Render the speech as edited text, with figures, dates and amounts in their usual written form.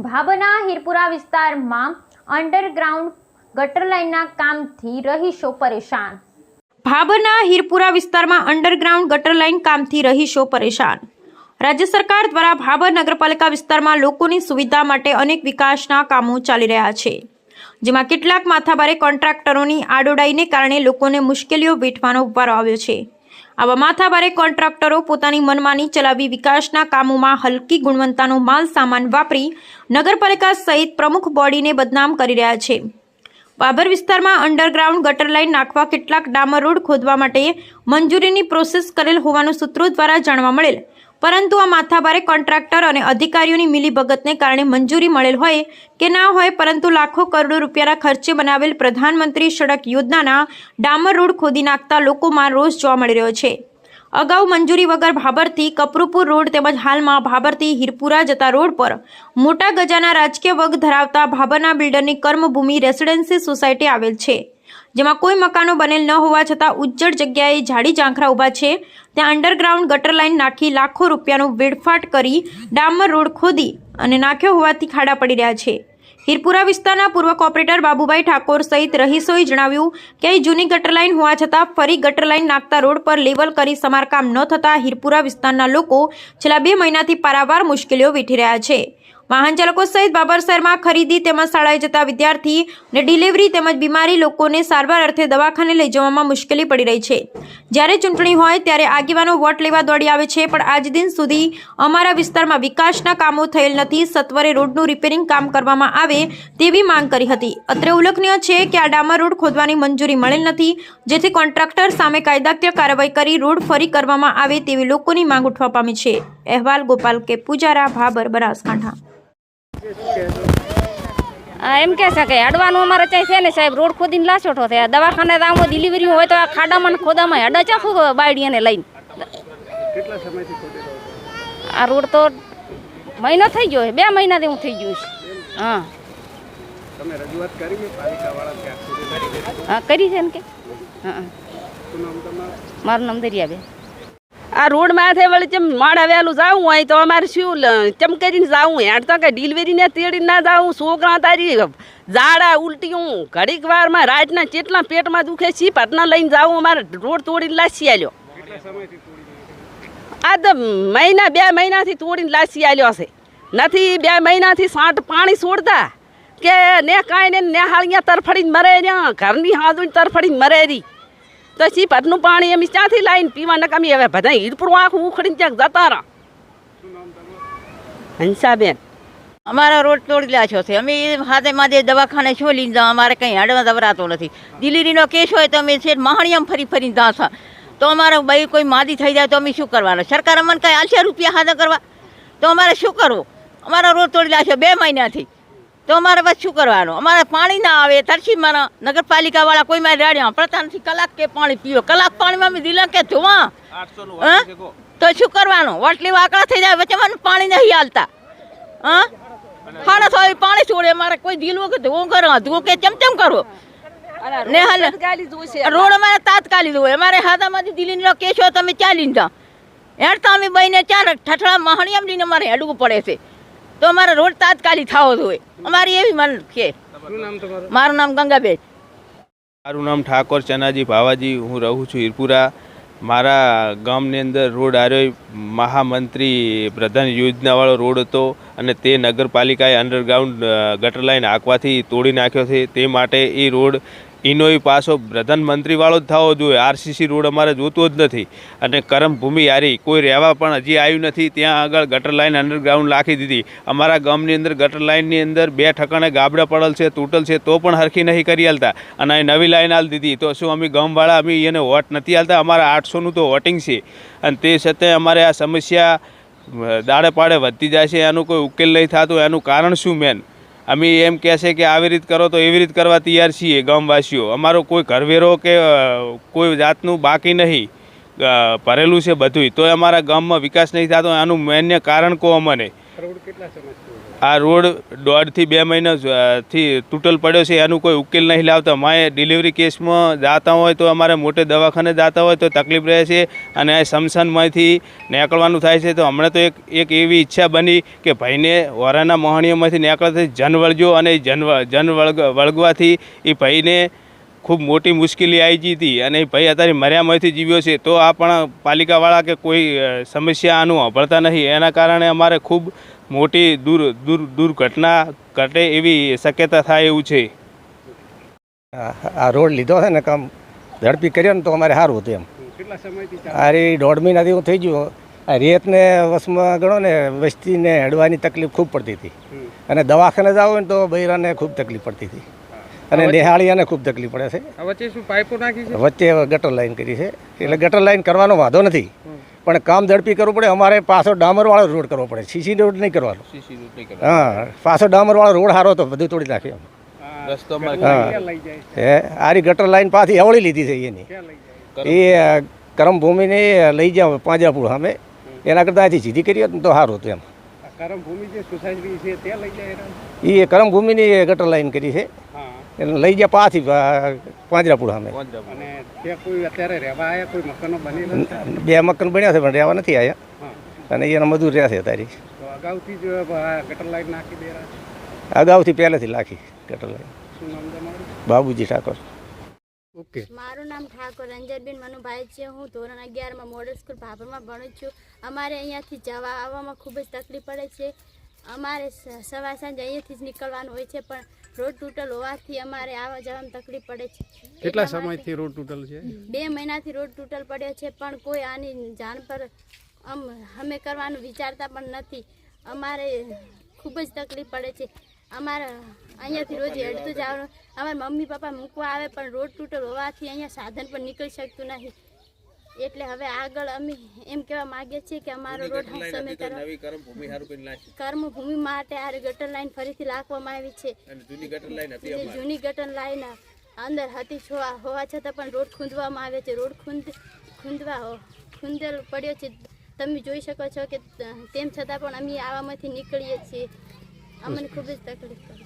ભાભના હીરપુરા વિસ્તારમાં અંડરગ્રાઉન્ડ ગટર લાઇનના કામથી રહીશો પરેશાન। ભાભના હીરપુરા વિસ્તારમાં અંડરગ્રાઉન્ડ ગટર લાઇન કામથી રહીશો પરેશાન। રાજ્ય સરકાર દ્વારા ભાભર નગરપાલિકા વિસ્તારમાં લોકોની સુવિધા માટે અનેક વિકાસના કામો ચાલી રહ્યા છે, જેમાં કેટલાક માથાભારે કોન્ટ્રાક્ટરોની આડોડાઈને કારણે લોકોને મુશ્કેલીઓ વેઠવાનો વારો આવ્યો છે। આવા માથાભારે કોન્ટ્રાક્ટરો પોતાની મનમાની ચલાવી વિકાસના કામોમાં હલકી ગુણવત્તાનો માલ સામાન વાપરી નગરપાલિકા સહિત પ્રમુખ બોડીને બદનામ કરી રહ્યા છે। ભાભર વિસ્તારમાં અંડરગ્રાઉન્ડ ગટર લાઇન નાખવા કેટલાક ડામર રોડ ખોદવા માટે મંજૂરીની પ્રોસેસ કરેલ હોવાનું સૂત્રો દ્વારા જાણવા મળેલ, પરંતુ આ માથાભારે કોન્ટ્રાક્ટર અને અધિકારીઓની મિલીભગતને કારણે મંજૂરી મળેલ હોય કે ના હોય, પરંતુ લાખો કરોડો રૂપિયાના ખર્ચે બનાવેલ પ્રધાનમંત્રી સડક યોજનાના ડામર રોડ ખોદી નાખતા લોકોમાં રોષ જોવા મળી રહ્યો છે। અગાઉ મંજૂરી વગર ભાભરથી કપરુપુર રોડ તેમજ હાલમાં ભાભરથી હીરપુરા જતા રોડ પર મોટા ગજાના રાજકીય વગ ધરાવતા ભાભરના બિલ્ડરની કર્મભૂમિ રેસિડેન્સી સોસાયટી આવેલ છે, જેમાં કોઈ મકાનો બનેલ ન હોવા છતાં ઉજ્જડ જગ્યાએ ઝાડી ઝાંખરા ઊભા છે। ત્યાં અંડરગ્રાઉન્ડ ગટર લાઇન નાખી લાખો રૂપિયાનો વેડફાટ કરી ડામર રોડ ખોદી અને નાખ્યો હોવાથી ખાડા પડી રહ્યા છે। હીરપુરા વિસ્તારના પૂર્વ કોર્પોરેટર બાબુભાઈ ઠાકોર સહિત રહીશોએ જણાવ્યું કે અહીં જૂની ગટર લાઇન હોવા છતાં ફરી ગટર લાઇન નાખતા રોડ પર લેવલ કરી સમારકામ ન થતાં હીરપુરા વિસ્તારના લોકો છેલ્લા 2 મહિનાથી પારાવાર મુશ્કેલીઓ વેઠી રહ્યા છે। વાહન ચાલકો સહિત ભાભર શહેરમાં ખરીદી તેમજ શાળાએ જતા વિદ્યાર્થી અને ડિલિવરી તેમજ બીમારી લોકોને સારવાર અર્થે દવાખાને લઈ જવામાં મુશ્કેલી પડી રહી છે। જ્યારે ચૂંટણી હોય ત્યારે આગેવાનો વોટ લેવા દોડી આવે છે, પણ આજ દિન સુધી અમારા વિસ્તારમાં વિકાસના કામો થયેલ નથી। સત્વરે રોડનું રિપેરિંગ કામ કરવામાં આવે તેવી માંગ કરી હતી। અત્રે ઉલ્લેખનીય છે કે આ ડામર રોડ ખોદવાની મંજૂરી મળેલ નથી, જેથી કોન્ટ્રાક્ટર સામે કાયદાકીય કાર્યવાહી કરી રોડ ફરી કરવામાં આવે તેવી લોકોની માંગ ઉઠવા પામી છે। અહેવાલ ગોપાલ કે પૂજારા, ભાભર, બનાસકાંઠા। એમ કે છે કે અડવાનું અમારે ત્યાં છે ને સાહેબ, રોડ ખોદીને લાસોઠો થયા, દવાખાને આમ ડિલિવરી હોય તો આ ખાડામાં ખોદામાં અડા ચાખું બાયડીને લઈને કેટલા સમયથી ખોદી રહ્યો છો? આ રોડ તો મહિનો થઈ ગયો, 2 મહિનાથી હું થઈ ગયું છે। હા, તમે રજૂઆત કરી છે પાલિકાવાળા ક્યાં સુધી? હા કરી છે ને કે હા। શું નામ તમારું? મારું નામ દરિયાબેન। આ રોડ માથે વળી ચમ મોડા વહેલું જવું હોય તો અમારે શું ચમ કરીને જવું? હેઠ તો કે ડિલિવરીને તેડી ના જવું, છોકરા તારી ઝાડા ઉલટીયું ઘડીક વારમાં રાતના ચેટલા પેટમાં દુખે છે, પટના લઈને જવું, અમારે રોડ તોડીને લાસી આલ્યો। કેટલા સમયથી તોડી? આ તો મહિના 2 મહિનાથી તોડીને લાસી આલ્યો છે, નથી 2 મહિનાથી સાંટ પાણી છોડતા કે ને કાંઈ ને હાળિયા તરફડીને મરે રહ્યા, ઘરની હાથું તરફડીને મરે રહી, તો સીપટનું પાણી અમે ક્યાંથી લાવીને પીવા નકામી? હવે બધા હીરપુર આખું ઉખડીને ક્યાંક જતા રહ્યા। શું નામ તમારું? હંસાબેન। અમારા રોડ તોડી લાખ્યો છે, અમે હાથે માથે દવાખાને છો લઈને જાઓ, અમારે કંઈ હાડવા દવરાતો નથી। ડિલિવરીનો કેસ હોય તો અમે છે મહાણિયામાં ફરીને જાશું, તો અમારે ભાઈ કોઈ માદી થઈ જાય તો અમે શું કરવાનું? સરકાર અમને કંઈ આલશે રૂપિયા હાથે કરવા? તો અમારે શું કરવું? અમારા રોડ તોડી લાખ્યો 2 મહિનાથી, તો અમારે બસ શું કરવાનું? અમારે પાણી ના આવે, તરસી મારા નગરપાલિકાવાળા કોઈ મારે રાડ્યા પડતા નથી, કલાક કે પાણી પીવો, કલાક પાણીમાં અમે દિલા કે ધોવા, તો શું કરવાનું? વોટ લેવા આકડા થઈ જાય, વચ્ચે મને પાણી નહીં હાલતા। હા, ખાડા થાય પાણી છોડે, અમારે કોઈ દિલવું કે ધોવું કરો, ધોવું કે ચમચમ કરવો ને હાલ રોડ અમારે તાત્કાલિક હોય। અમારે હાથામાંથી દિલ્હીનો કેસ હોય તો અમે ચાલીને જાઓ, હેડતા અમે બહીને 4 ઠઠડા મહાણિયામ લઈને અમારે હેડવું પડે છે, તો અમારે રોડ તાત્કાલિક થવો જોઈએ, અમારી એવી મન છે। શું નામ તમારું? મારું નામ ગંગાબેન। મારું નામ ઠાકોર ચનાજી ભાવાજી, હું રહું છું હીરપુરા। મારા ગામની અંદર રોડ આવ્યો મહામંત્રી પ્રધાન યોજનાવાળો રોડ હતો, અને તે નગરપાલિકાએ અંડરગ્રાઉન્ડ ગટર લાઇન આંકવાથી તોડી નાખ્યો છે। તે માટે એ રોડ એનોય પાછો પ્રધાનમંત્રીવાળો જ થવો જોઈએ, આરસીસી રોડ અમારે જોતો જ નથી। અને કર્મભૂમિ હારી કોઈ રહેવા પણ હજી આવ્યું નથી, ત્યાં આગળ ગટર લાઇન અંડરગ્રાઉન્ડ નાખી દીધી। અમારા ગામની અંદર ગટર લાઇનની અંદર 2 ઠકાણે ગાબડા પડેલ છે, તૂટલ છે, તો પણ હરખી નહીં કરી હાલતા, અને અહીં નવી લાઇન હાલ દીધી। તો શું અમે ગામવાળા અમે એને વોટ નથી હાલતા? અમારા 800નું તો વોટિંગ છે, અને તે છતાં અમારે આ સમસ્યા દાડે પાડે વધતી જાય છે, એનું કોઈ ઉકેલ નહીં થતો। એનું કારણ શું? મેન અમે એમ કહે છે કે આવી રીત કરો તો એવી રીત કરવા તૈયાર છીએ ગામવાસીઓ। અમારો કોઈ ઘરવેરો કે કોઈ જાતનું બાકી નહીં, ભરેલું છે બધુંય, તો અમારા ગામમાં વિકાસ નહીં થતો। આનું માન્ય કારણ કહો અમને। રોડ કેટલા સમયથી? આ રોડ 1.5 થી 2 મહિનાથી તૂટલ પડ્યો છે, એનું કોઈ ઉકેલ નહીં લાવતા. માએ ડિલિવરી કેસમાં જાતા હોય તો અમારે મોટે દવાખાને જાતા હોય તો તકલીફ રહે છે, અને આ સ્મશાનમાંથી નીકળવાનું થાય છે. તો હમણાં તો એક એવી ઈચ્છા બની કે ભાઈને વરાના મોહણીયામાંથી નીકળતા જન વળગ્યો, અને જન વળગવાથી એ ભાઈને ખૂબ મોટી મુશ્કેલી આવી ગઈ હતી, અને એ ભાઈ અત્યારે મર્યામાંથી જીવ્યો છે. તો આ પણ પાલિકાવાળા કે કોઈ સમસ્યા આનું સાંભળતા નહીં, એના કારણે અમારે ખૂબ મોટી દુર્ઘટના ઘટે એવી શક્યતા થાય એવું છે. આ રોડ લીધો છે ને કામ ઝડપી કર્યો ને તો અમારે સારું હતું એમ. કેટલા સમયથી આ 1.5 મહિનાથી હું થઈ ગયું. આ રેતને વસમાં ગણો ને વસ્તીને હેડવાની તકલીફ ખૂબ પડતી હતી, અને દવાખાને જાવ ને તો બૈરાને ખૂબ તકલીફ પડતી હતી, અને નિહાળીયાને ખૂબ તકલીફ પડે છે. વચ્ચે શું પાઇપો નાખી છે? વચ્ચે ગટર લાઈન કરી છે, એટલે ગટર લાઈન કરવાનો વાંધો નથી, પણ કામ ઝડપી કરવું પડે. અમારે પાછો ડામરવાળો રોડ કરવો પડે, સીસી રોડ નહીં કરવાનો. હા, પાછો ડામરવાળો રોડ સારો હતો, બધું તોડી નાખ્યો. હે આરી ગટર લાઈન પાછી અવળી લીધી છે એની, એ કરમભૂમિને લઈ જાવ પાંજરાપુર સામે, એના કરતાં અહીંથી સીધી કરી હોત ને તો સારું હતું એમ. કરમભૂમિ જે સોસાયટી છે ત્યાં લઈ જાય? એ કરમભૂમિની ગટર લાઈન કરી છે, એને લઈ ગયા પાછી પાંજરાપુર સામે. અને ત્યાં કોઈ અત્યારે રહેવા આવ્યા, કોઈ મકાનો બનેલા? 2 મકાન બન્યા છે, પણ રહેવા નથી આવ્યા, અને એના મજૂર રહ્યા છે અત્યારે. તો અગાઉથી જ ગટર લાઈન નાખી દે રહ્યા છે? અગાઉથી પહેલેથી નાખી ગટર લાઈન. શું નામ તમારું? બાબુજી ઠાકોર. ઓકે. મારું નામ ઠાકોર રંજનબેન મનુભાઈ છે. હું ધોરણ 11માં મોડલ સ્કૂલ ભાભરમાં ભણું છું. અમારે અહીંયાથી જવા આવવામાં ખૂબ જ તકલીફ પડે છે. અમારે સવાર સાંજ અહીંયાથી જ નીકળવાનું હોય છે, પણ રોડ તૂટલ હોવાથી અમારે આવવા જવામાં તકલીફ પડે છે. કેટલા સમયથી રોડ તૂટલ છે? 2 મહિનાથી રોડ તૂટલ પડ્યો છે, પણ કોઈ આની જાણ પર અમે કરવાનું વિચારતા પણ નથી. અમારે ખૂબ જ તકલીફ પડે છે. અમારા અહીંયાથી રોજ હેડતું જવાનું, અમારા મમ્મી પપ્પા મૂકવા આવે, પણ રોડ તૂટલ હોવાથી અહીંયા સાધન પણ નીકળી શકતું નહીં. એટલે હવે આગળ અમે એમ કહેવા માગીએ છીએ કે અમારો રોડ સમય કર્મભૂમિ માટે આ ગટર લાઈન ફરીથી રાખવામાં આવી છે. જૂની ગટર લાઈન અંદર હતી હોવા છતાં પણ રોડ ખૂંદવામાં આવે છે. રોડ ખૂંદેલ પડ્યો છે, તમે જોઈ શકો છો કે તેમ છતાં પણ અમે આવામાંથી નીકળીએ છીએ. અમને ખૂબ જ તકલીફ પડે.